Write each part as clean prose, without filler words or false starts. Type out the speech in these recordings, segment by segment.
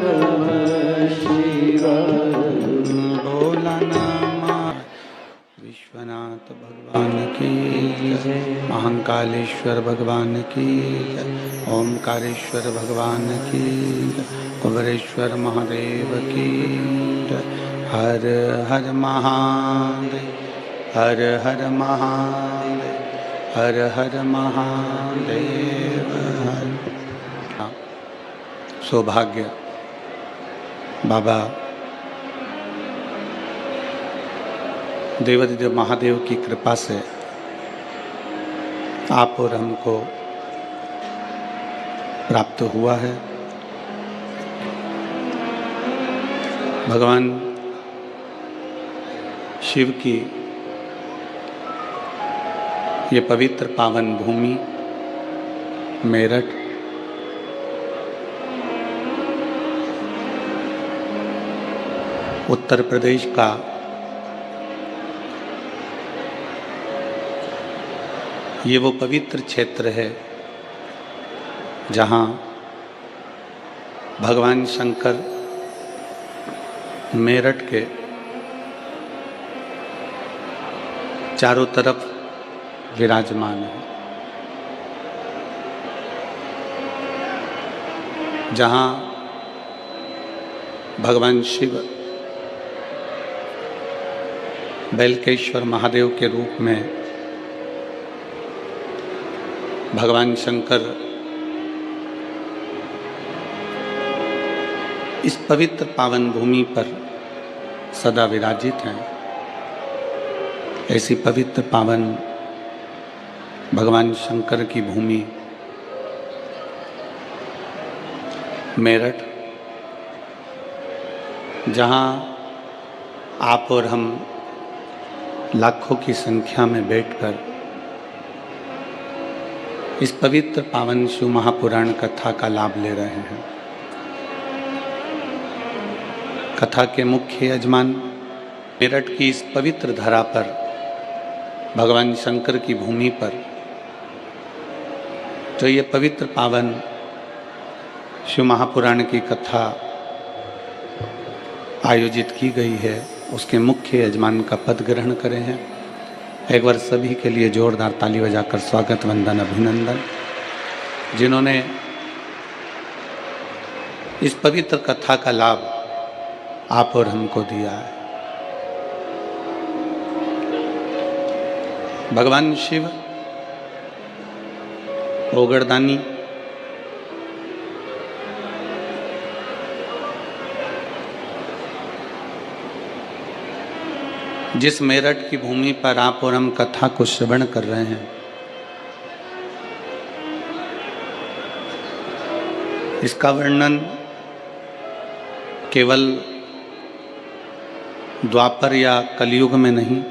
नमः शिवाय। भोला नमः। विश्वनाथ भगवान की जय, महाकालेश्वर भगवान की जय, ओमकारेश्वर भगवान की जय, कुबेरेश्वर महादेव की जय। हर हर महादेव, हर हर महादेव, हर हर महादेव। हर सौभाग्य बाबा देवाधिदेव महादेव की कृपा से आप और हमको प्राप्त हुआ है। भगवान शिव की ये पवित्र पावन भूमि मेरठ उत्तर प्रदेश का ये वो पवित्र क्षेत्र है जहाँ भगवान शंकर मेरठ के चारों तरफ विराजमान है, जहाँ भगवान शिव बेलकेश्वर महादेव के रूप में भगवान शंकर इस पवित्र पावन भूमि पर सदा विराजित हैं। ऐसी पवित्र पावन भगवान शंकर की भूमि मेरठ, जहाँ आप और हम लाखों की संख्या में बैठकर इस पवित्र पावन शिव महापुराण कथा का लाभ ले रहे हैं। कथा के मुख्य यजमान मेरठ की इस पवित्र धरा पर, भगवान शंकर की भूमि पर जो ये पवित्र पावन शिव महापुराण की कथा आयोजित की गई है, उसके मुख्य यजमान का पद ग्रहण करे हैं। एक बार सभी के लिए जोरदार ताली बजाकर स्वागत, वंदन, अभिनंदन। जिन्होंने इस पवित्र कथा का लाभ आप और हमको दिया है। भगवान शिव ओगरदानी जिस मेरठ की भूमि पर आप और हम कथा को श्रवण कर रहे हैं, इसका वर्णन केवल द्वापर या कलयुग में नहीं,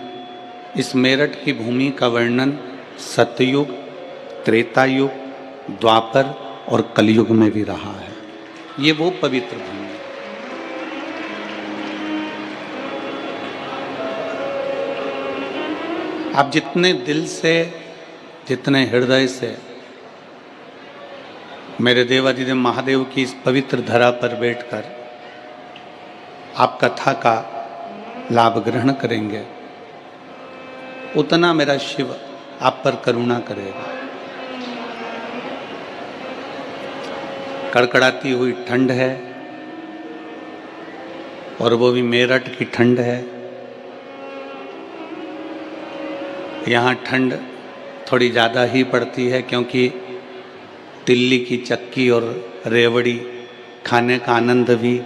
इस मेरठ की भूमि का वर्णन सतयुग, त्रेता युग, द्वापर और कलयुग में भी रहा है। ये वो पवित्र भूमि है। आप जितने दिल से, जितने हृदय से मेरे देवाधिदेव महादेव की इस पवित्र धरा पर बैठकर आप कथा का लाभ ग्रहण करेंगे, उतना मेरा शिव आप पर करुणा करेगा। कड़कड़ाती हुई ठंड है, और वो भी मेरठ की ठंड है। यहाँ ठंड थोड़ी ज़्यादा ही पड़ती है, क्योंकि तिल्ली की चक्की और रेवड़ी खाने का आनंद भी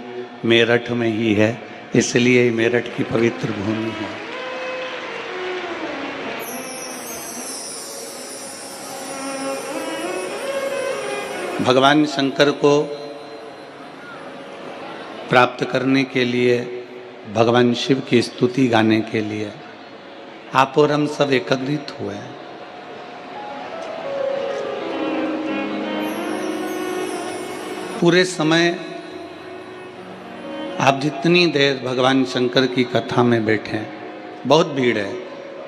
मेरठ में ही है, इसलिए मेरठ की पवित्र भूमि है। भगवान शंकर को प्राप्त करने के लिए, भगवान शिव की स्तुति गाने के लिए आप और हम सब एकत्रित हुए हैं। पूरे समय आप जितनी देर भगवान शंकर की कथा में बैठे, बहुत भीड़ है,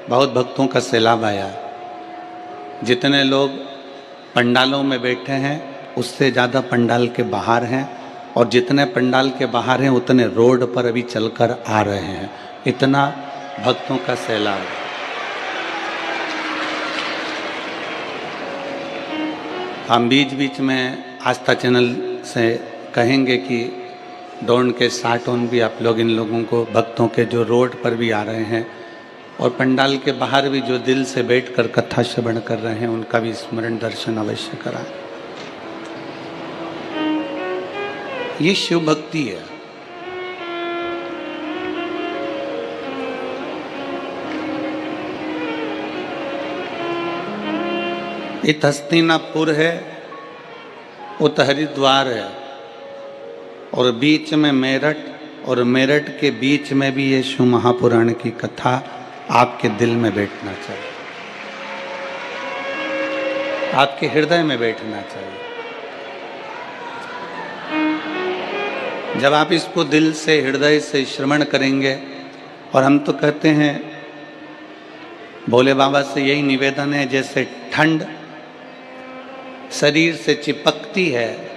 बहुत भक्तों का सैलाब आया। जितने लोग पंडालों में बैठे हैं, उससे ज़्यादा पंडाल के बाहर हैं, और जितने पंडाल के बाहर हैं उतने रोड पर अभी चलकर आ रहे हैं। इतना भक्तों का सैलाब। हम बीच बीच में आस्था चैनल से कहेंगे कि डोंट के स्टार्ट ऑन भी आप लोग इन लोगों को, भक्तों के जो रोड पर भी आ रहे हैं और पंडाल के बाहर भी जो दिल से बैठकर कथा श्रवण कर रहे हैं, उनका भी स्मरण दर्शन अवश्य कराएं। ये शिव भक्ति है। इत हस्तिनापुर है, उत हरिद्वार है और बीच में मेरठ, और मेरठ के बीच में भी ये शिव महापुराण की कथा आपके दिल में बैठना चाहिए, आपके हृदय में बैठना चाहिए। जब आप इसको दिल से हृदय से श्रवण करेंगे, और हम तो कहते हैं भोले बाबा से यही निवेदन है, जैसे ठंड शरीर से चिपकती है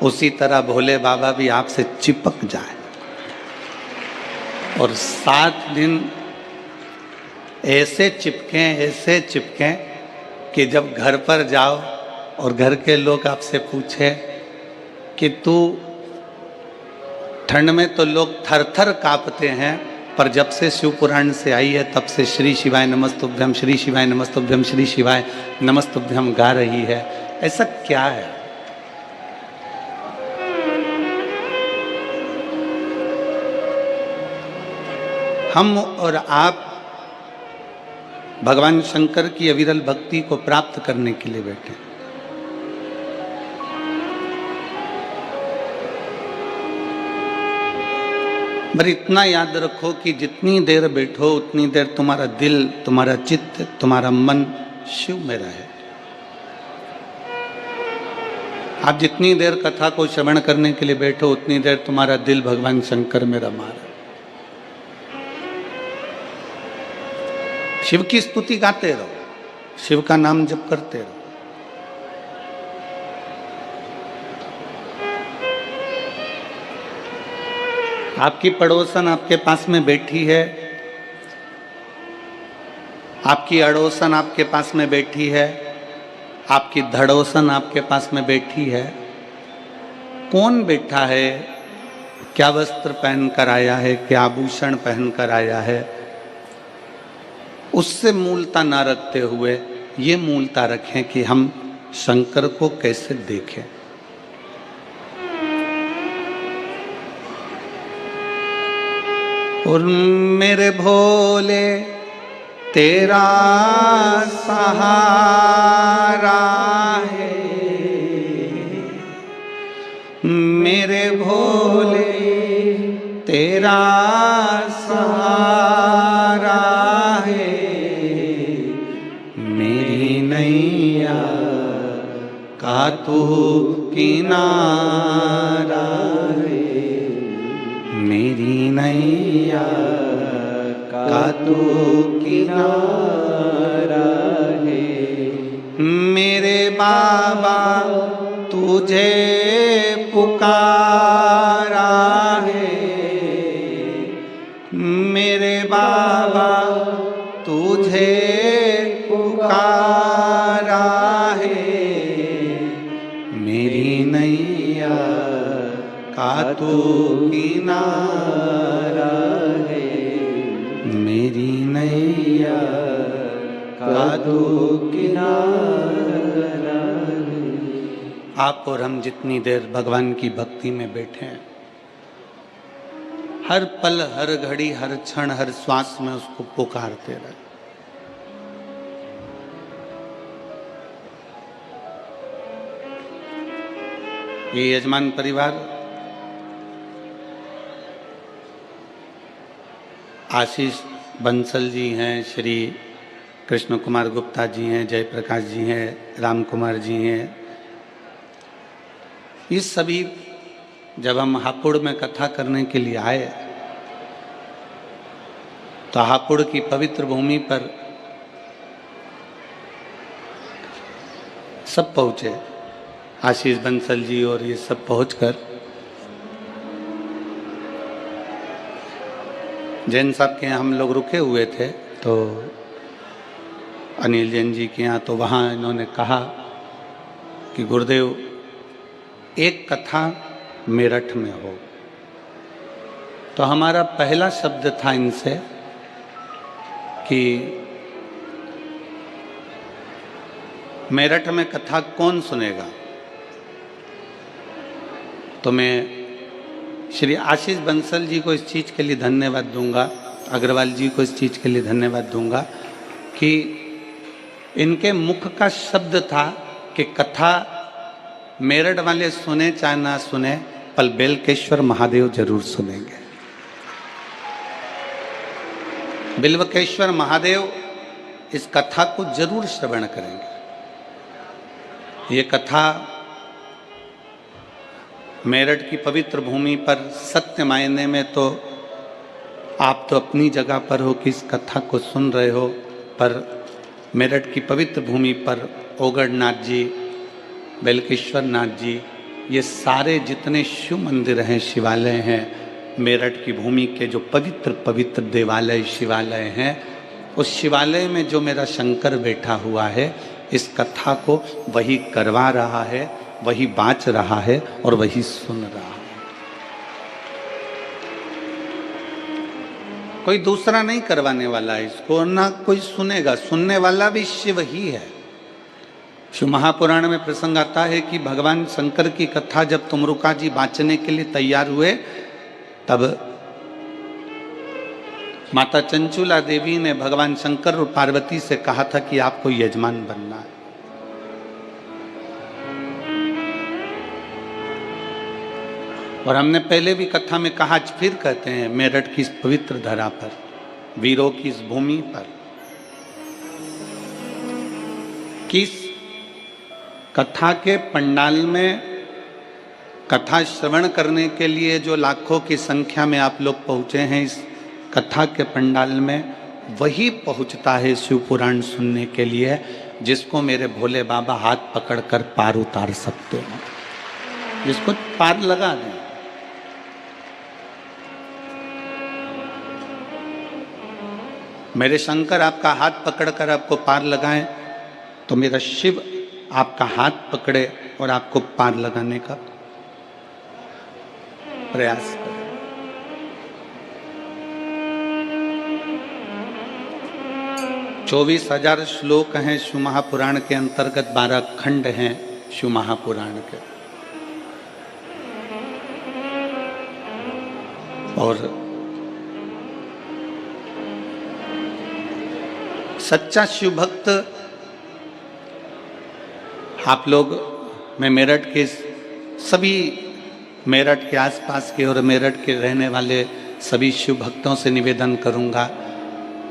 उसी तरह भोले बाबा भी आपसे चिपक जाए और 7 दिन ऐसे चिपकें कि जब घर पर जाओ और घर के लोग आपसे पूछे कि तू, ठंड में तो लोग थर थर कांपते हैं, पर जब से शिव पुराण से आई है तब से श्री शिवाय नमस्तुभ्यम, श्री शिवाय नमस्तुभ्यम, श्री शिवाय नमस्तुभ्यम गा रही है। ऐसा क्या है? हम और आप भगवान शंकर की अविरल भक्ति को प्राप्त करने के लिए बैठे। पर इतना याद रखो कि जितनी देर बैठो उतनी देर तुम्हारा दिल, तुम्हारा चित्त, तुम्हारा मन शिव में रहे। आप जितनी देर कथा को श्रवण करने के लिए बैठो उतनी देर तुम्हारा दिल भगवान शंकर में रमा रहे। शिव की स्तुति गाते रहो, शिव का नाम जप करते रहो। आपकी पड़ोसन आपके पास में बैठी है, आपकी अड़ोसन आपके पास में बैठी है, आपकी धड़ोसन आपके पास में बैठी है। कौन बैठा है, क्या वस्त्र पहन कर आया है, क्या आभूषण पहन कर आया है, उससे मूलता ना रखते हुए ये मूलता रखें कि हम शंकर को कैसे देखें। और मेरे भोले तेरा सहारा है, मेरे भोले तेरा सहारा है, मेरी नैया का तू किनारा है, मेरी नैया का तू किनारा है। मेरे बाबा तुझे पुकारा है, मेरे बाबा तुझे पुकारा है, मेरी नैया का तू किनारा है, मेरी नैया का तू किनारा है। आप और हम जितनी देर भगवान की भक्ति में बैठे हैं, हर पल, हर घड़ी, हर क्षण, हर श्वास में उसको पुकारते रहे। ये यजमान परिवार आशीष बंसल जी हैं, श्री कृष्ण कुमार गुप्ता जी हैं, जयप्रकाश जी हैं, राम कुमार जी हैं। ये सभी जब हम हापुड़ में कथा करने के लिए आए तो हापुड़ की पवित्र भूमि पर सब पहुँचे, आशीष बंसल जी और ये सब पहुँचकर जैन साहब के यहाँ हम लोग रुके हुए थे, तो अनिल जैन जी के यहाँ, तो वहाँ इन्होंने कहा कि गुरुदेव एक कथा मेरठ में हो। तो हमारा पहला शब्द था इनसे कि मेरठ में कथा कौन सुनेगा। तो मैं श्री आशीष बंसल जी को इस चीज़ के लिए धन्यवाद दूंगा, अग्रवाल जी को इस चीज़ के लिए धन्यवाद दूंगा कि इनके मुख का शब्द था कि कथा मेरठ वाले सुने चाहे ना सुने, पर बेलकेश्वर महादेव जरूर सुनेंगे। बिल्वकेश्वर महादेव इस कथा को जरूर श्रवण करेंगे। ये कथा मेरठ की पवित्र भूमि पर सत्य मायने में तो आप तो अपनी जगह पर हो कि इस कथा को सुन रहे हो, पर मेरठ की पवित्र भूमि पर ओगढ़नाथ जी, बेलकेश्वर नाथ जी, ये सारे जितने शिव मंदिर हैं, शिवालय हैं, मेरठ की भूमि के जो पवित्र पवित्र देवालय शिवालय हैं, उस शिवालय में जो मेरा शंकर बैठा हुआ है, इस कथा को वही करवा रहा है, वही बाँच रहा है और वही सुन रहा है। कोई दूसरा नहीं करवाने वाला है इसको, ना कोई सुनेगा, सुनने वाला भी शिव ही है। शिव महापुराण में प्रसंग आता है कि भगवान शंकर की कथा जब तुमरुका जी बाँचने के लिए तैयार हुए, तब माता चंचुला देवी ने भगवान शंकर और पार्वती से कहा था कि आपको यजमान बनना है। और हमने पहले भी कथा में कहा, आज फिर कहते हैं, मेरठ की इस पवित्र धरा पर, वीरों की इस भूमि पर, किस कथा के पंडाल में कथा श्रवण करने के लिए जो लाखों की संख्या में आप लोग पहुंचे हैं, इस कथा के पंडाल में वही पहुंचता है शिव पुराण सुनने के लिए, जिसको मेरे भोले बाबा हाथ पकड़कर पार उतार सकते हैं, जिसको पार लगा दें। मेरे शंकर आपका हाथ पकड़कर आपको पार लगाएं, तो मेरा शिव आपका हाथ पकड़े और आपको पार लगाने का प्रयास करें। चौबीस 24,000 श्लोक हैं शिव महापुराण के अंतर्गत, 12 खंड हैं शिव महापुराण के। और सच्चा शिव भक्त आप लोग, मैं मेरठ के सभी, मेरठ के आसपास के और मेरठ के रहने वाले सभी शिव भक्तों से निवेदन करूंगा,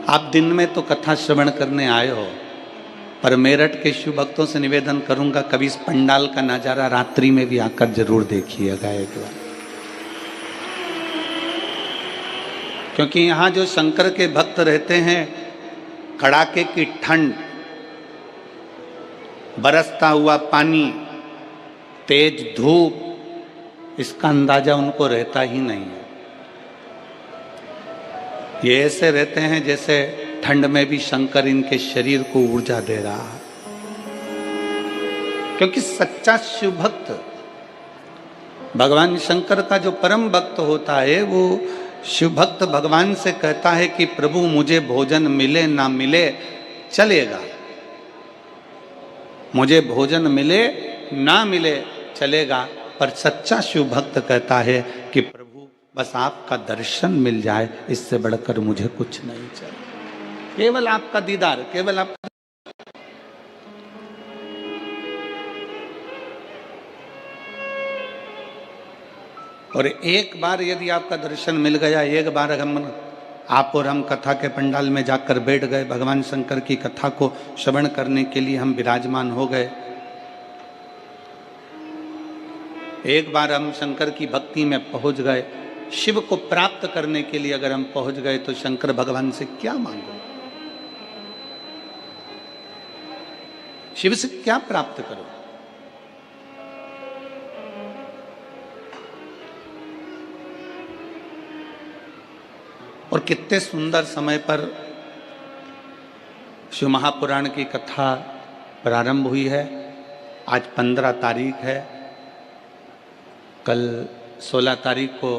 आप दिन में तो कथा श्रवण करने आए हो, पर मेरठ के शिव भक्तों से निवेदन करूंगा, कभी इस पंडाल का नज़ारा रात्रि में भी आकर जरूर देखिएगा एक बार। क्योंकि यहाँ जो शंकर के भक्त रहते हैं, कड़ाके की ठंड, बरसता हुआ पानी, तेज धूप, इसका अंदाजा उनको रहता ही नहीं है। ये ऐसे रहते हैं जैसे ठंड में भी शंकर इनके शरीर को ऊर्जा दे रहा है। क्योंकि सच्चा शिव भक्त, भगवान शंकर का जो परम भक्त होता है, वो शिव भक्त भगवान से कहता है कि प्रभु मुझे भोजन मिले ना मिले चलेगा, मुझे भोजन मिले ना मिले चलेगा, पर सच्चा शिव भक्त कहता है कि प्रभु बस आपका दर्शन मिल जाए, इससे बढ़कर मुझे कुछ नहीं चाहिए, केवल आपका दीदार, केवल आपका। और एक बार यदि आपका दर्शन मिल गया, एक बार आप और हम कथा के पंडाल में जाकर बैठ गए, भगवान शंकर की कथा को श्रवण करने के लिए हम विराजमान हो गए, एक बार हम शंकर की भक्ति में पहुंच गए, शिव को प्राप्त करने के लिए अगर हम पहुंच गए, तो शंकर भगवान से क्या मांगो, शिव से क्या प्राप्त करो। और कितने सुंदर समय पर शिव महापुराण की कथा प्रारंभ हुई है। आज 15 तारीख है, कल 16 तारीख को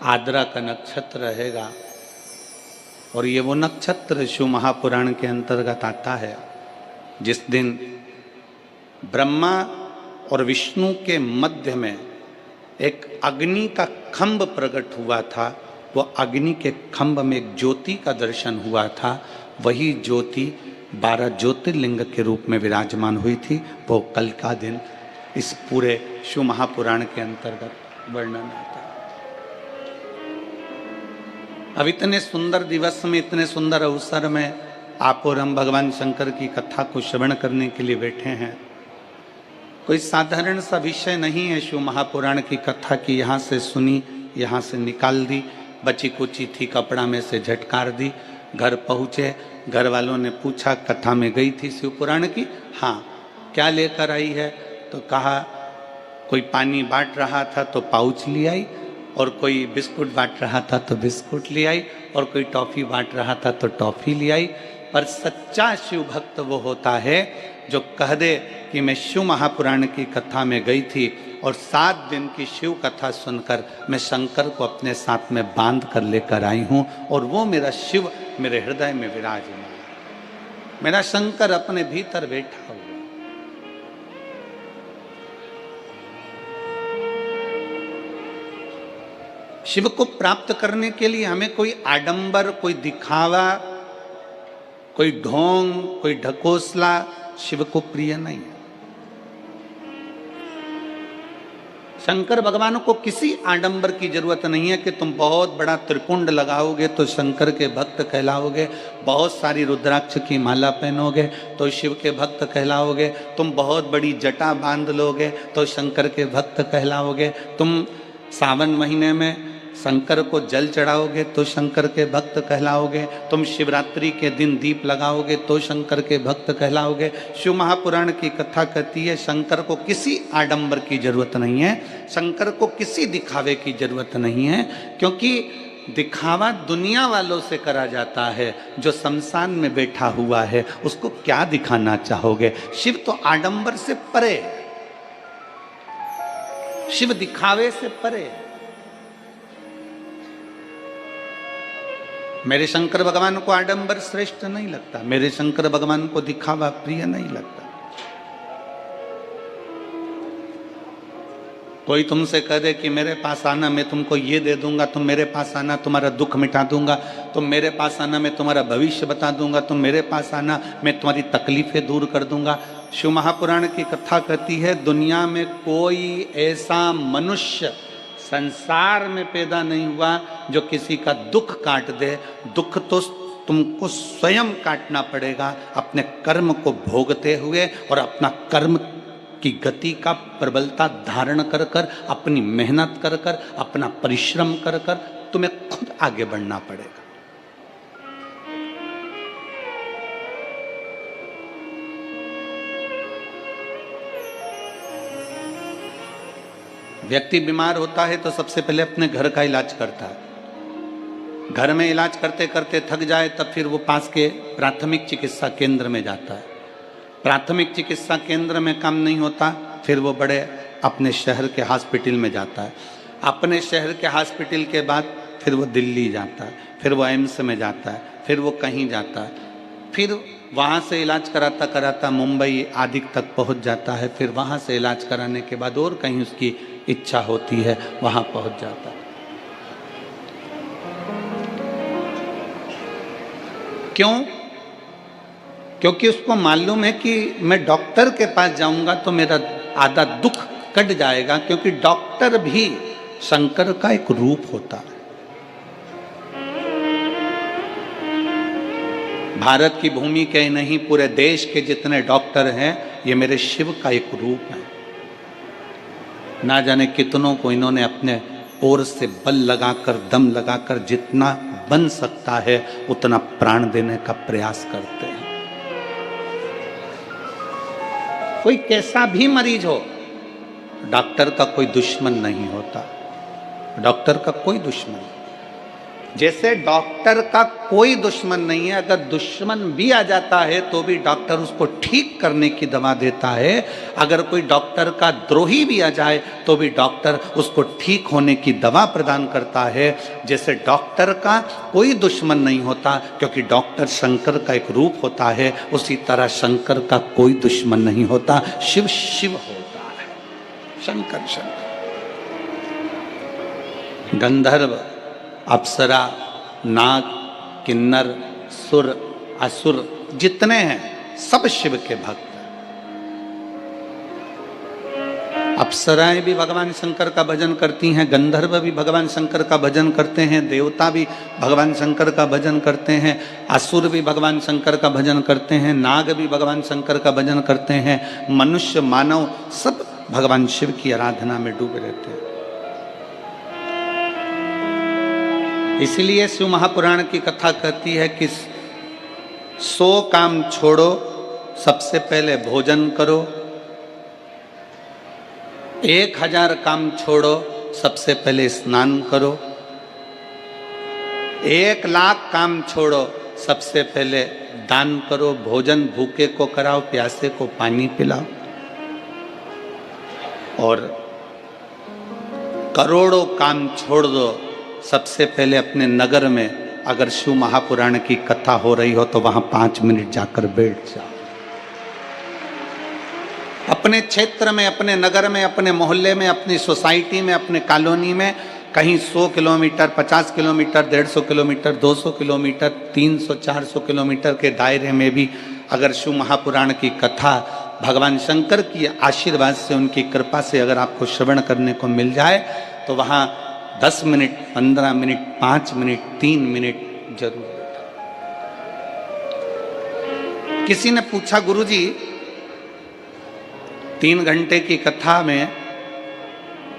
आद्रा का नक्षत्र रहेगा और ये वो नक्षत्र शिव महापुराण के अंतर्गत आता है जिस दिन ब्रह्मा और विष्णु के मध्य में एक अग्नि का खंभ प्रकट हुआ था। वो अग्नि के खंभ में एक ज्योति का दर्शन हुआ था। वही ज्योति 12 ज्योतिर्लिंग के रूप में विराजमान हुई थी। वो कल का दिन इस पूरे शिव महापुराण के अंतर्गत वर्णन आता है। अब इतने सुंदर दिवस में, इतने सुंदर अवसर में आप और हम भगवान शंकर की कथा को श्रवण करने के लिए बैठे हैं। कोई साधारण सा विषय नहीं है शिव महापुराण की कथा की। यहाँ से सुनी, यहाँ से निकाल दी, बची कुची थी कपड़ा में से झटकार दी, घर पहुँचे, घर वालों ने पूछा कथा में गई थी शिव पुराण की? हाँ। क्या लेकर आई है? तो कहा कोई पानी बांट रहा था तो पाउच ले आई, और कोई बिस्कुट बांट रहा था तो बिस्कुट ले आई, और कोई टॉफ़ी बांट रहा था तो टॉफ़ी ले आई। पर सच्चा शिव भक्त वो होता है जो कह दे कि मैं शिव महापुराण की कथा में गई थी और 7 दिन की शिव कथा सुनकर मैं शंकर को अपने साथ में बांध कर लेकर आई हूँ, और वो मेरा शिव मेरे हृदय में विराजमान है। मेरा शंकर अपने भीतर बैठा हुआ। शिव को प्राप्त करने के लिए हमें कोई आडंबर, कोई दिखावा, कोई ढोंग, कोई ढकोसला शिव को प्रिय नहीं है। शंकर भगवान को किसी आडंबर की जरूरत नहीं है कि तुम बहुत बड़ा त्रिपुंड लगाओगे तो शंकर के भक्त कहलाओगे, बहुत सारी रुद्राक्ष की माला पहनोगे तो शिव के भक्त कहलाओगे, तुम बहुत बड़ी जटा बांध लोगे तो शंकर के भक्त कहलाओगे, तुम सावन महीने में शंकर को जल चढ़ाओगे तो शंकर के भक्त कहलाओगे, तुम शिवरात्रि के दिन दीप लगाओगे तो शंकर के भक्त कहलाओगे। शिव महापुराण की कथा कहती है शंकर को किसी आडंबर की जरूरत नहीं है, शंकर को किसी दिखावे की जरूरत नहीं है, क्योंकि दिखावा दुनिया वालों से करा जाता है। जो शमशान में बैठा हुआ है उसको क्या दिखाना चाहोगे? शिव तो आडंबर से परे, शिव दिखावे से परे। मेरे शंकर भगवान को आडंबर श्रेष्ठ नहीं लगता, मेरे शंकर भगवान को दिखावा प्रिय नहीं लगता। कोई तुमसे कह दे कि मेरे पास आना, मैं तुमको ये दे दूंगा, तुम मेरे पास आना तुम्हारा दुख मिटा दूंगा, तुम मेरे पास आना मैं तुम्हारा भविष्य बता दूंगा, तुम मेरे पास आना मैं तुम्हारी तकलीफें दूर कर दूंगा। शिव महापुराण की कथा कहती है दुनिया में कोई ऐसा मनुष्य संसार में पैदा नहीं हुआ जो किसी का दुख काट दे। दुख तो तुमको स्वयं काटना पड़ेगा अपने कर्म को भोगते हुए, और अपना कर्म की गति का प्रबलता धारण कर कर, अपनी मेहनत कर कर, अपना परिश्रम कर कर तुम्हें खुद आगे बढ़ना पड़ेगा। व्यक्ति बीमार होता है तो सबसे पहले अपने घर का इलाज करता है। घर में इलाज करते करते थक जाए तब फिर वो पास के प्राथमिक चिकित्सा केंद्र में जाता है। प्राथमिक चिकित्सा केंद्र में काम नहीं होता फिर वो बड़े अपने शहर के हॉस्पिटल में जाता है। अपने शहर के हॉस्पिटल के बाद फिर वो दिल्ली जाता है, फिर वो एम्स में जाता है, फिर वो कहीं जाता है, फिर वहाँ से इलाज कराता कराता मुंबई आदि तक पहुँच जाता है, फिर वहाँ से इलाज कराने के बाद और कहीं उसकी इच्छा होती है वहाँ पहुँच जाता है। क्यों? क्योंकि उसको मालूम है कि मैं डॉक्टर के पास जाऊंगा तो मेरा आधा दुख कट जाएगा, क्योंकि डॉक्टर भी शंकर का एक रूप होता है। भारत की भूमि के नहीं पूरे देश के जितने डॉक्टर हैं ये मेरे शिव का एक रूप है। ना जाने कितनों को इन्होंने अपने ओर से बल लगाकर, दम लगाकर जितना बन सकता है उतना प्राण देने का प्रयास करते हैं। कोई कैसा भी मरीज हो, डॉक्टर का कोई दुश्मन नहीं होता, डॉक्टर का कोई दुश्मन। जैसे डॉक्टर का कोई दुश्मन नहीं है, अगर दुश्मन भी आ जाता है तो भी डॉक्टर उसको ठीक करने की दवा देता है। अगर कोई डॉक्टर का द्रोही भी आ जाए तो भी डॉक्टर उसको ठीक होने की दवा प्रदान करता है। जैसे डॉक्टर का कोई दुश्मन नहीं होता क्योंकि डॉक्टर शंकर का एक रूप होता है, उसी तरह शंकर का कोई दुश्मन नहीं होता, शिव शिव होता है, शंकर शंकर। गंधर्व, अप्सरा, नाग, किन्नर, सुर, असुर जितने हैं सब शिव के भक्त। अप्सराएं भी भगवान शंकर का भजन करती हैं, गंधर्व भी भगवान शंकर का भजन करते हैं, देवता भी भगवान शंकर का भजन करते हैं, असुर भी भगवान शंकर का भजन करते हैं, नाग भी भगवान शंकर का भजन करते हैं, मनुष्य मानव सब भगवान शिव की आराधना में डूबे रहते हैं। इसलिए शिव महापुराण की कथा कहती है कि 100 काम छोड़ो, सबसे पहले भोजन करो। 1000 काम छोड़ो, सबसे पहले स्नान करो। 1,00,000 काम छोड़ो, सबसे पहले दान करो। भोजन भूखे को कराओ, प्यासे को पानी पिलाओ। और करोड़ों काम छोड़ दो, सबसे पहले अपने नगर में अगर शिव महापुराण की कथा हो रही हो तो वहां 5 मिनट जाकर बैठ जाओ। अपने क्षेत्र में, अपने नगर में, अपने मोहल्ले में, अपनी सोसाइटी में, अपने कॉलोनी में कहीं 100 kilometre, 50 kilometre, 150 kilometre, 200 kilometre, 300, 400 kilometre के दायरे में भी अगर शिव महापुराण की कथा भगवान शंकर की आशीर्वाद से, उनकी कृपा से अगर आपको श्रवण करने को मिल जाए तो वहाँ 10 मिनट, 15 मिनट, 5 मिनट, 3 मिनट जरूर। किसी ने पूछा, गुरुजी 3 घंटे की कथा में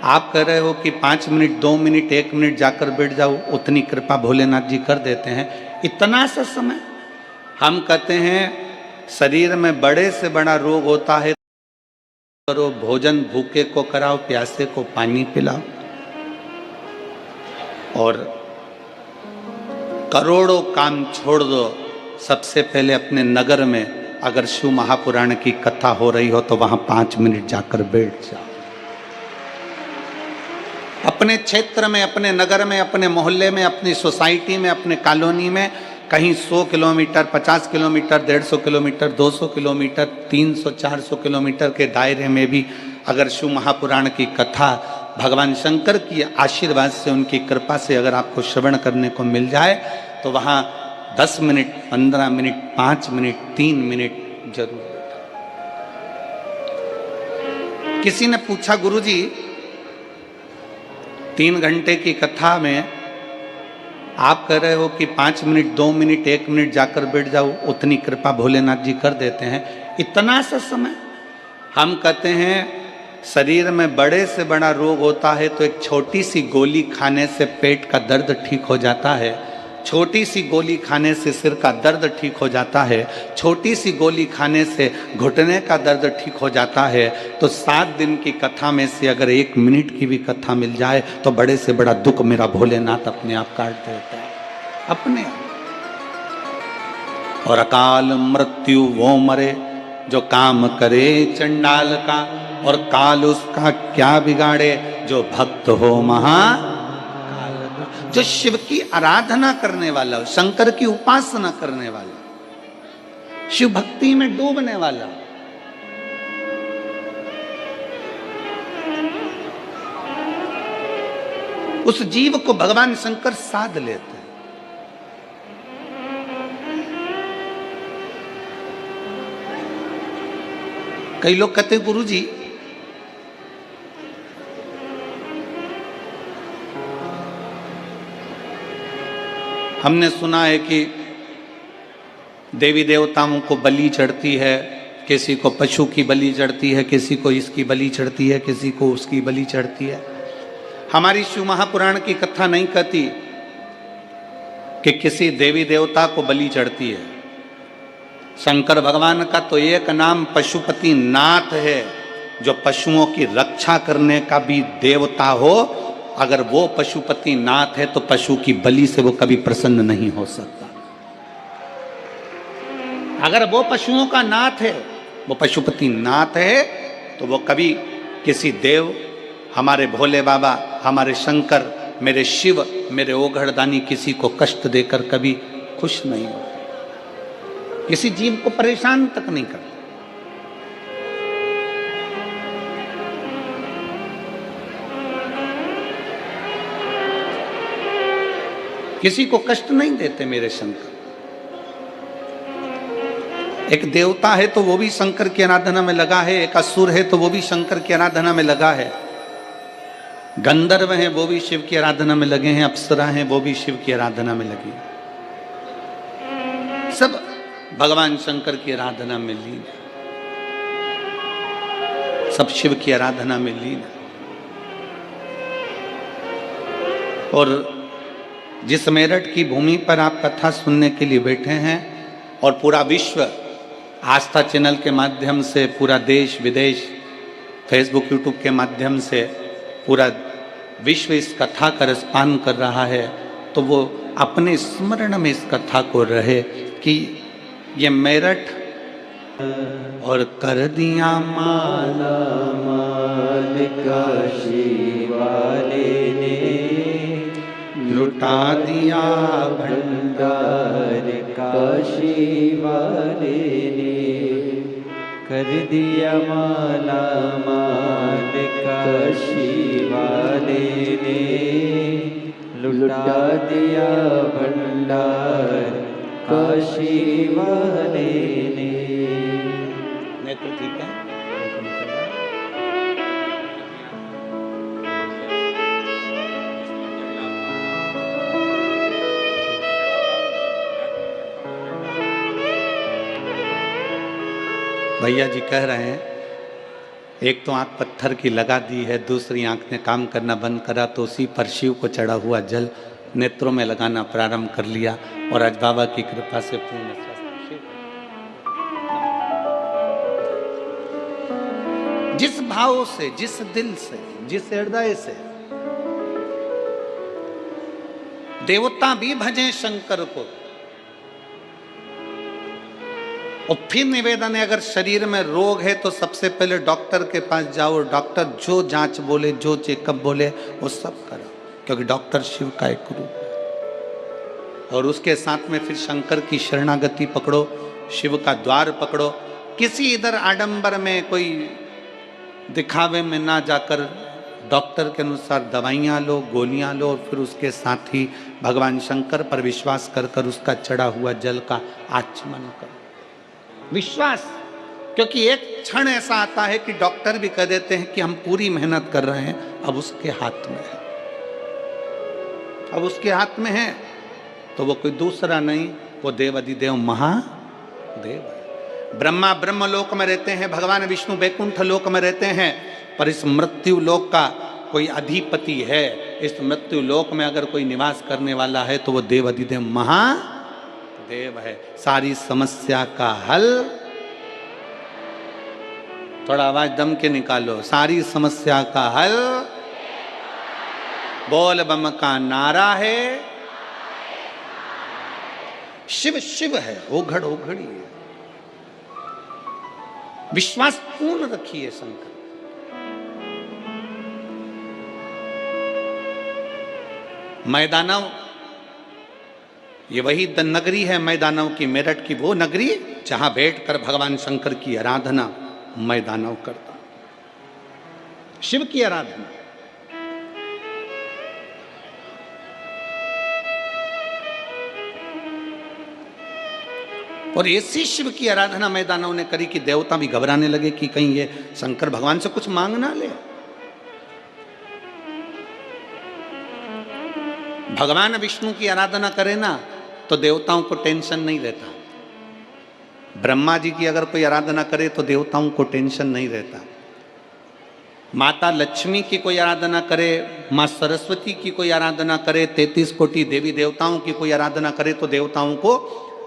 आप कह रहे हो कि 5 मिनट, 2 मिनट, 1 मिनट जाकर बैठ जाओ, उतनी कृपा भोलेनाथ जी कर देते हैं, इतना सा समय? हम कहते हैं शरीर में बड़े से बड़ा रोग होता है, करो भोजन भूखे को कराओ, प्यासे को पानी पिलाओ। और करोड़ों काम छोड़ दो, सबसे पहले अपने नगर में अगर शिव महापुराण की कथा हो रही हो तो वहां 5 मिनट जाकर बैठ जाओ। अपने क्षेत्र में, अपने नगर में, अपने मोहल्ले में, अपनी सोसाइटी में, अपने कॉलोनी में कहीं 100 kilometre, 50 kilometre, 150 kilometre, 200 kilometre, 300, 400 kilometre के दायरे में भी अगर शिव महापुराण की कथा भगवान शंकर की आशीर्वाद से, उनकी कृपा से अगर आपको श्रवण करने को मिल जाए तो वहाँ 10 मिनट, 15 मिनट, 5 मिनट, 3 मिनट जरूर। किसी ने पूछा, गुरुजी 3 घंटे की कथा में आप कह रहे हो कि 5 मिनट, 2 मिनट, 1 मिनट जाकर बैठ जाओ, उतनी कृपा भोलेनाथ जी कर देते हैं, इतना सा समय? हम कहते हैं शरीर में बड़े से बड़ा रोग होता है तो एक छोटी सी गोली खाने से पेट का दर्द ठीक हो जाता है, छोटी सी गोली खाने से सिर का दर्द ठीक हो जाता है, छोटी सी गोली खाने से घुटने का दर्द ठीक हो जाता है। तो 7 दिन की कथा में से अगर 1 मिनट की भी कथा मिल जाए तो बड़े से बड़ा दुख मेरा भोलेनाथ अपने आप काट देता है, अपने आप। और अकाल मृत्यु वो मरे जो काम करे चंडाल का, और काल उसका क्या बिगाड़े जो भक्त हो महाकाल का। जो शिव की आराधना करने वाला, शंकर की उपासना करने वाला, शिव भक्ति में डूबने वाला, उस जीव को भगवान शंकर साध लेते हैं। कई लोग कहते हैं, गुरुजी हमने सुना है कि देवी देवताओं को बलि चढ़ती है, किसी को पशु की बलि चढ़ती है, किसी को इसकी बलि चढ़ती है, किसी को उसकी बलि चढ़ती है। हमारी शिव महापुराण की कथा नहीं कहती कि किसी देवी देवता को बलि चढ़ती है। शंकर भगवान का तो एक नाम पशुपति नाथ है, जो पशुओं की रक्षा करने का भी देवता हो अगर वो पशुपति नाथ है तो पशु की बलि से वो कभी प्रसन्न नहीं हो सकता। अगर वो पशुओं का नाथ है, वो पशुपति नाथ है, तो वो कभी किसी देव, हमारे भोले बाबा, हमारे शंकर, मेरे शिव, मेरे ओघड़दानी किसी को कष्ट देकर कभी खुश नहीं होते, किसी जीव को परेशान तक नहीं करते। किसी को कष्ट नहीं देते मेरे शंकर। एक देवता है तो वो भी शंकर की आराधना में लगा है, एक असुर है तो वो भी शंकर की आराधना में लगा है, गंधर्व हैं वो भी शिव की आराधना में लगे हैं, अप्सरा हैं वो भी शिव की आराधना में लगी, सब भगवान शंकर की आराधना में लीन, सब शिव की आराधना में लीन। और जिस मेरठ की भूमि पर आप कथा सुनने के लिए बैठे हैं और पूरा विश्व आस्था चैनल के माध्यम से, पूरा देश विदेश फेसबुक यूट्यूब के माध्यम से पूरा विश्व इस कथा का रसपान कर रहा है, तो वो अपने स्मरण में इस कथा को रहे कि ये मेरठ और कर दिया माला माल काशी वाले ने, लुटा दिया भंडार काशी वाले ने, कर दिया माला माल काशी वाले ने, लुटा दिया भंडार काशी वाले ने। नेत्र ठीक है। भैया जी कह रहे हैं एक तो आंख पत्थर की लगा दी है, दूसरी आंख ने काम करना बंद करा तो उसी पर शिव को चढ़ा हुआ जल नेत्रों में लगाना प्रारंभ कर लिया और आज बाबा की कृपा से पूर्ण स्वस्थ। जिस भाव से, जिस दिल से, जिस हृदय से देवता भी भजें शंकर को। और फिर निवेदन है, अगर शरीर में रोग है तो सबसे पहले डॉक्टर के पास जाओ, डॉक्टर जो जांच बोले, जो चेकअप बोले वो सब करो, क्योंकि डॉक्टर शिव का एक रूप है। और उसके साथ में फिर शंकर की शरणागति पकड़ो, शिव का द्वार पकड़ो। किसी इधर आडंबर में, कोई दिखावे में ना जाकर डॉक्टर के अनुसार दवाइयाँ लो, गोलियाँ लो और फिर उसके साथ ही भगवान शंकर पर विश्वास कर कर उसका चढ़ा हुआ जल का आचमन करो। विश्वास, क्योंकि एक क्षण ऐसा आता है कि डॉक्टर भी कह देते हैं कि हम पूरी मेहनत कर रहे हैं, अब उसके हाथ में है, अब उसके हाथ में है, तो वो कोई दूसरा नहीं, वो देवाधिदेव महादेव है। ब्रह्मा ब्रह्म लोक में रहते हैं, भगवान विष्णु बैकुंठ लोक में रहते हैं, पर इस मृत्यु लोक का कोई अधिपति है। इस मृत्यु लोक में अगर कोई निवास करने वाला है तो वो देवाधिदेव महादेव है। सारी समस्या का हल, थोड़ा आवाज दम के निकालो, सारी समस्या का हल बोल बम का नारा है। शिव शिव है, ओघड़ ओघड़ी है। विश्वास पूर्ण रखिए शंकर। मैदानव, ये वही नगरी है मैदानव की, मेरठ की वो नगरी जहां बैठकर भगवान शंकर की आराधना मैदानव करता, शिव की आराधना। और ऐसी शिव की आराधना मैदानव ने करी कि देवता भी घबराने लगे कि कहीं ये शंकर भगवान से कुछ मांग ना ले। भगवान विष्णु की आराधना करे ना तो देवताओं को टेंशन नहीं रहता। ब्रह्मा जी की अगर कोई आराधना करे तो देवताओं को टेंशन नहीं रहता। माता लक्ष्मी की कोई आराधना करे, माँ सरस्वती की कोई आराधना करे, 33 कोटि देवी देवताओं की कोई आराधना करे तो देवताओं को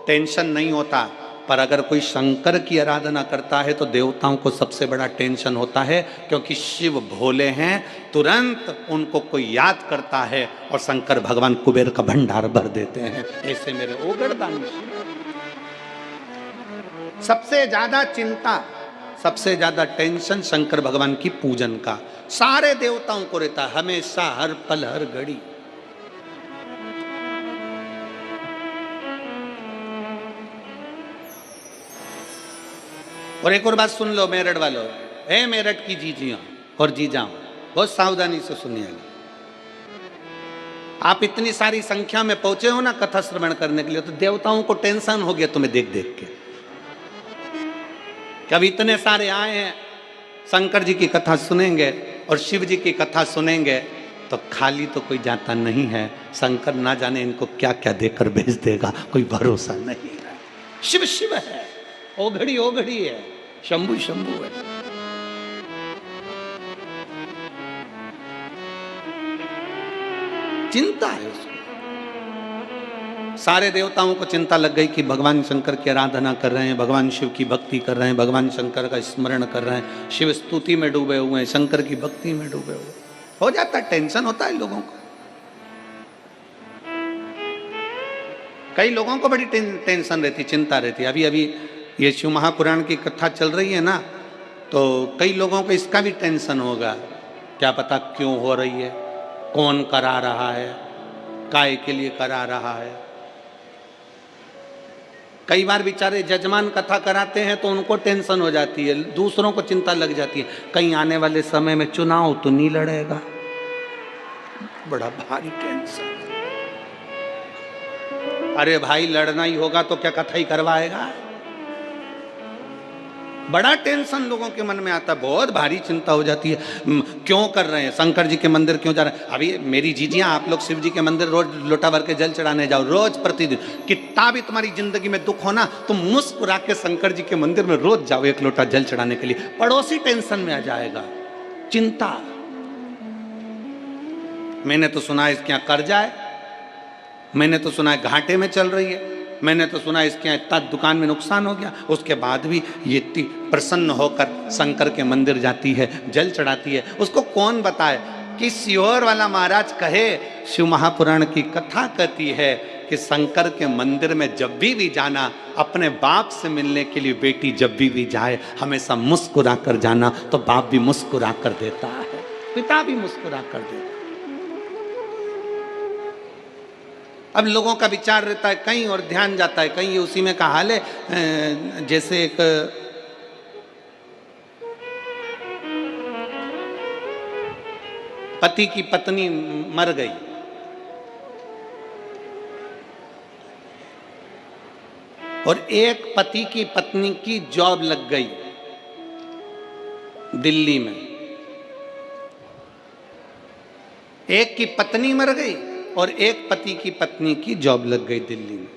टेंशन नहीं होता। पर अगर कोई शंकर की आराधना करता है तो देवताओं को सबसे बड़ा टेंशन होता है, क्योंकि शिव भोले हैं, तुरंत उनको कोई याद करता है और शंकर भगवान कुबेर का भंडार भर देते हैं। ऐसे मेरे ओगड़दानी शिव। सबसे ज्यादा चिंता, सबसे ज्यादा टेंशन शंकर भगवान की पूजन का सारे देवताओं को रहता है, हमेशा, हर पल, हर घड़ी। और एक और बात सुन लो मेरठ वालों, हे मेरठ की जीजियों और जीजाओं, बहुत सावधानी से सुनिएगा। आप इतनी सारी संख्या में पहुंचे हो ना कथा श्रवण करने के लिए, तो देवताओं को टेंशन हो गया तुम्हें देख देख के। कभी इतने सारे आए हैं, शंकर जी की कथा सुनेंगे और शिव जी की कथा सुनेंगे, तो खाली तो कोई जाता नहीं है। शंकर ना जाने इनको क्या क्या देकर भेज देगा, कोई भरोसा नहीं है। शिव शिव है, ओघड़ी ओघड़ी है, शंभु शंभु है। चिंता है उसको। सारे देवताओं को चिंता लग गई कि भगवान शंकर की आराधना कर रहे हैं, भगवान शिव की भक्ति कर रहे हैं, भगवान शंकर का स्मरण कर रहे हैं, शिव स्तुति में डूबे हुए हैं, शंकर की भक्ति में डूबे हुए। हो जाता है, टेंशन होता है लोगों को। कई लोगों को बड़ी टेंशन रहती, चिंता रहती। अभी अभी ये शिव महापुराण की कथा चल रही है ना, तो कई लोगों को इसका भी टेंशन होगा, क्या पता क्यों हो रही है, कौन करा रहा है, काय के लिए करा रहा है। कई बार बेचारे जजमान कथा कराते हैं तो उनको टेंशन हो जाती है, दूसरों को चिंता लग जाती है, कहीं आने वाले समय में चुनाव तो नहीं लड़ेगा, बड़ा भारी टेंशन। अरे भाई लड़ना ही होगा तो क्या कथा ही करवाएगा। बड़ा टेंशन लोगों के मन में आता है, बहुत भारी चिंता हो जाती है। क्यों कर रहे हैं, शंकर जी के मंदिर क्यों जा रहे हैं। अभी मेरी जीजियां, आप लोग शिव जी के मंदिर रोज लोटा भर के जल चढ़ाने जाओ, रोज प्रतिदिन। कितना भी तुम्हारी जिंदगी में दुख हो ना, तुम मुस्कुरा के शंकर जी के मंदिर में रोज जाओ एक लोटा जल चढ़ाने के लिए। पड़ोसी टेंशन में आ जाएगा, चिंता। मैंने तो सुना है इसके यहाँ कर्जा है, मैंने तो सुना है घाटे में चल रही है, मैंने तो सुना इसके यहाँ इतना दुकान में नुकसान हो गया, उसके बाद भी ये इतनी प्रसन्न होकर शंकर के मंदिर जाती है, जल चढ़ाती है। उसको कौन बताए कि सियोर वाला महाराज कहे, शिव महापुराण की कथा कहती है कि शंकर के मंदिर में जब भी जाना, अपने बाप से मिलने के लिए बेटी जब भी जाए, हमेशा मुस्कुरा कर जाना, तो बाप भी मुस्कुरा कर देता है, पिता भी मुस्कुरा कर देता है। अब लोगों का विचार रहता है कहीं और ध्यान जाता है कहीं, उसी में का हाल है। जैसे एक पति की पत्नी मर गई, और एक पति की पत्नी की जॉब लग गई दिल्ली में। एक की पत्नी मर गई और एक पति की पत्नी की जॉब लग गई दिल्ली में।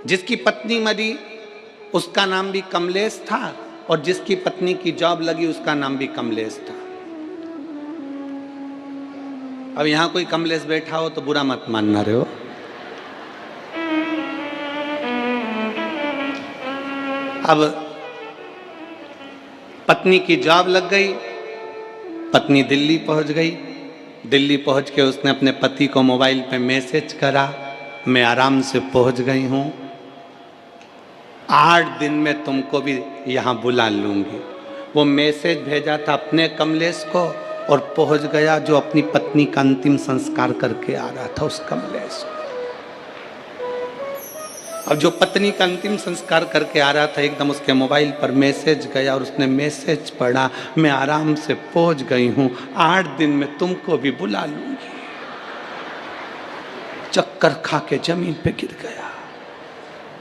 जिसकी पत्नी मरी उसका नाम भी कमलेश था, और जिसकी पत्नी की जॉब लगी उसका नाम भी कमलेश था। अब यहां कोई कमलेश बैठा हो तो बुरा मत मानना रहे हो। अब पत्नी की जॉब लग गई, पत्नी दिल्ली पहुंच गई। दिल्ली पहुंच के उसने अपने पति को मोबाइल पे मैसेज करा, मैं आराम से पहुंच गई हूं, 8 दिन में तुमको भी यहां बुला लूंगी। वो मैसेज भेजा था अपने कमलेश को, और पहुंच गया जो अपनी पत्नी का अंतिम संस्कार करके आ रहा था उस कमलेश को। अब जो पत्नी का अंतिम संस्कार करके आ रहा था, एकदम उसके मोबाइल पर मैसेज गया और उसने मैसेज पढ़ा, मैं आराम से पहुंच गई हूं, 8 दिन में तुमको भी बुला लूंगी। चक्कर खा के जमीन पे गिर गया।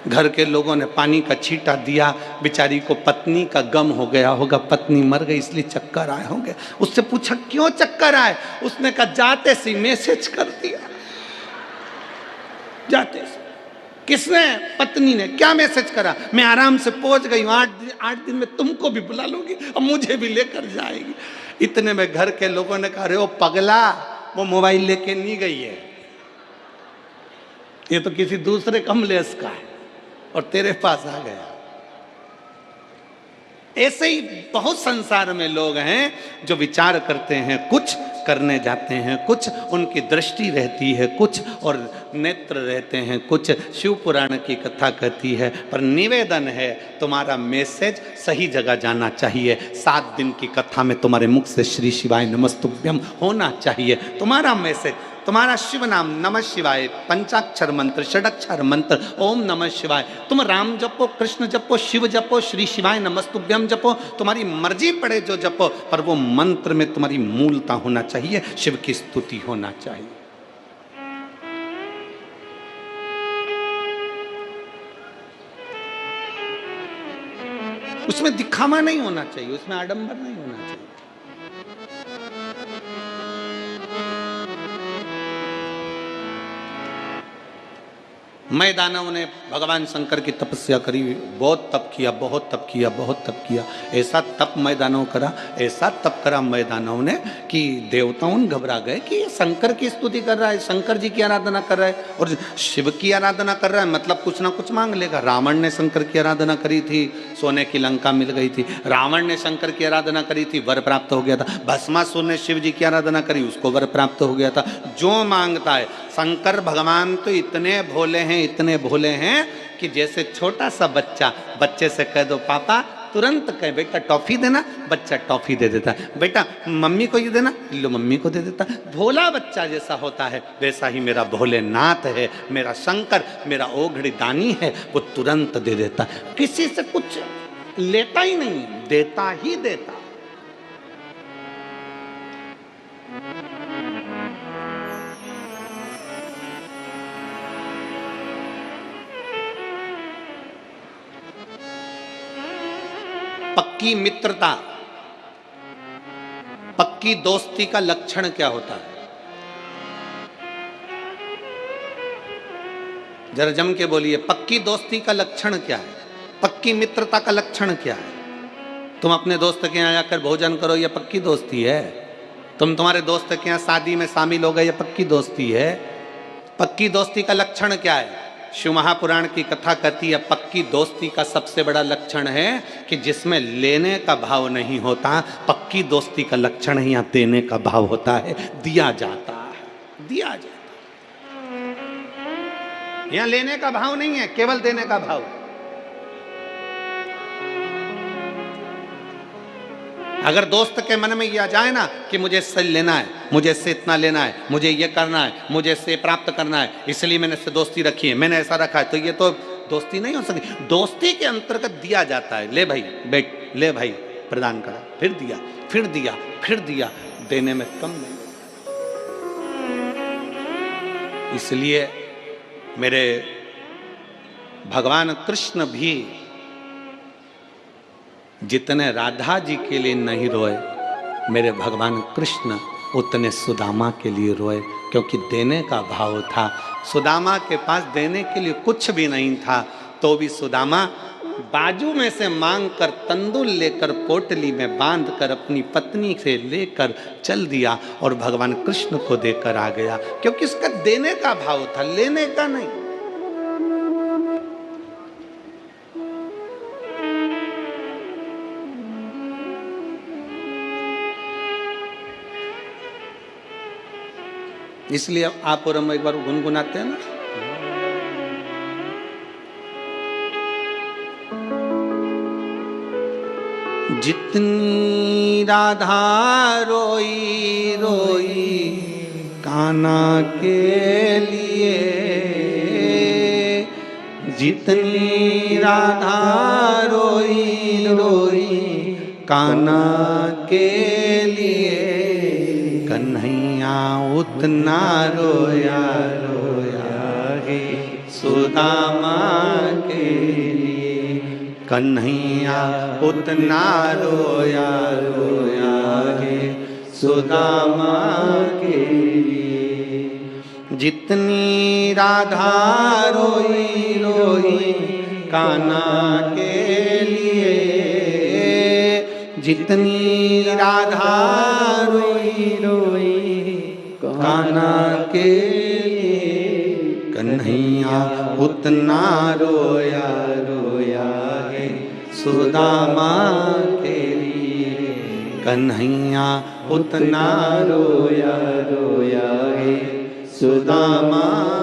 घर के लोगों ने पानी का छींटा दिया, बेचारी को पत्नी का गम हो गया होगा, पत्नी मर गई इसलिए चक्कर आए होंगे। उससे पूछा क्यों चक्कर आए, उसने कहा जाते से मैसेज कर दिया। जाते से किसने? पत्नी ने। क्या मैसेज करा? मैं आराम से पहुंच गई हूं, 8 दिन में तुमको भी बुला लूंगी और मुझे भी लेकर जाएगी। इतने में घर के लोगों ने कहा, अरे वो पगला, वो मोबाइल लेके नहीं गई है, ये तो किसी दूसरे कमलेश का है। और तेरे पास आ गया। ऐसे ही बहुत संसार में लोग हैं जो विचार करते हैं कुछ, करने जाते हैं कुछ, उनकी दृष्टि रहती है कुछ और नेत्र रहते हैं कुछ। शिव पुराण की कथा कहती है, पर निवेदन है तुम्हारा मैसेज सही जगह जाना चाहिए। 7 दिन की कथा में तुम्हारे मुख से श्री शिवाय नमस्तुभ्यम होना चाहिए। तुम्हारा मैसेज, तुम्हारा शिव नाम नमः शिवाय, पंचाक्षर मंत्र, षडक्षर मंत्र, ओम नमः शिवाय, तुम राम जपो, कृष्ण जपो, शिव जपो, श्री शिवाय नमस्तुभ्यम जपो, तुम्हारी मर्जी पड़े जो जपो, पर वो मंत्र में तुम्हारी मूलता होना चाहिए, शिव की स्तुति होना चाहिए। उसमें दिखावा नहीं होना चाहिए, उसमें आडंबर नहीं होना चाहिए। मैं दानव ने भगवान शंकर की तपस्या करी, बहुत तप किया, बहुत तप किया, बहुत तप किया। ऐसा तप मैं दानव करा, ऐसा तप करा मैं दानव ने कि देवताओं घबरा गए कि ये शंकर की स्तुति कर रहा है, शंकर जी की आराधना कर रहा है और शिव की आराधना कर रहा है, मतलब कुछ ना कुछ मांग लेगा। रावण ने शंकर की आराधना करी थी, सोने की लंका मिल गई थी। रावण ने शंकर की आराधना करी थी, वर प्राप्त हो गया था। भस्मासुर ने शिव जी की आराधना करी, उसको वर प्राप्त हो गया था। जो मांगता है, शंकर भगवान तो इतने भोले हैं, इतने भोले हैं कि जैसे छोटा सा बच्चा, बच्चे से कह दो पापा, तुरंत कहे बेटा टॉफी देना, बच्चा टॉफी दे देता है। बेटा मम्मी को ये देना, लो मम्मी को दे देता। भोला बच्चा जैसा होता है वैसा ही मेरा भोलेनाथ है, मेरा शंकर, मेरा ओघड़ी दानी है, वो तुरंत दे देता है। किसी से कुछ लेता ही नहीं, देता ही देता। पक्की मित्रता, पक्की दोस्ती का लक्षण क्या होता है? जरा जम के बोलिए, पक्की दोस्ती का लक्षण क्या है? पक्की मित्रता का लक्षण क्या है? तुम अपने दोस्त के यहाँ जाकर भोजन करो, यह पक्की दोस्ती है। तुम तुम्हारे दोस्त के यहाँ शादी में शामिल हो गए, यह पक्की दोस्ती है। पक्की दोस्ती का लक्षण क्या है? शिव महापुराण की कथा कहती है, पक्की दोस्ती का सबसे बड़ा लक्षण है कि जिसमें लेने का भाव नहीं होता। पक्की दोस्ती का लक्षण है यहाँ देने का भाव होता है, दिया जाता है, दिया जाता है। यहाँ लेने का भाव नहीं है, केवल देने का भाव। अगर दोस्त के मन में यह आ जाए ना कि मुझे इससे लेना है, मुझे इससे इतना लेना है, मुझे ये करना है, मुझे इससे प्राप्त करना है, इसलिए मैंने इससे दोस्ती रखी है, मैंने ऐसा रखा है, तो ये तो दोस्ती नहीं हो सकती। दोस्ती के अंतर्गत दिया जाता है। ले भाई बैठ, ले भाई प्रदान करा, फिर दिया, फिर दिया, फिर दिया, देने में कम नहीं। इसलिए मेरे भगवान कृष्ण भी जितने राधा जी के लिए नहीं रोए, मेरे भगवान कृष्ण उतने सुदामा के लिए रोए, क्योंकि देने का भाव था। सुदामा के पास देने के लिए कुछ भी नहीं था, तो भी सुदामा बाजू में से मांग कर तंदुल लेकर पोटली में बांध कर अपनी पत्नी से लेकर चल दिया और भगवान कृष्ण को देकर आ गया, क्योंकि उसका देने का भाव था, लेने का नहीं। इसलिए आप और हम एक बार गुनगुनाते हैं ना, जितनी राधा रोई रोई कान्हा के लिए, जितनी राधा रोई रोई कान्हा के लिए, कन्हैया उतना रोया रोया गे सुदामा के लिए, कन्हैया उतना रोया रोया गे सुदामा के लिए। जितनी राधा रोई रोई कान्हा के लिए, जितनी राधा रोई रोई कान्हा के लिए, कन्हैया उतना रोया रोया है सुदामा के लिए, कन्हैया उतना रोया रोया है सुदामा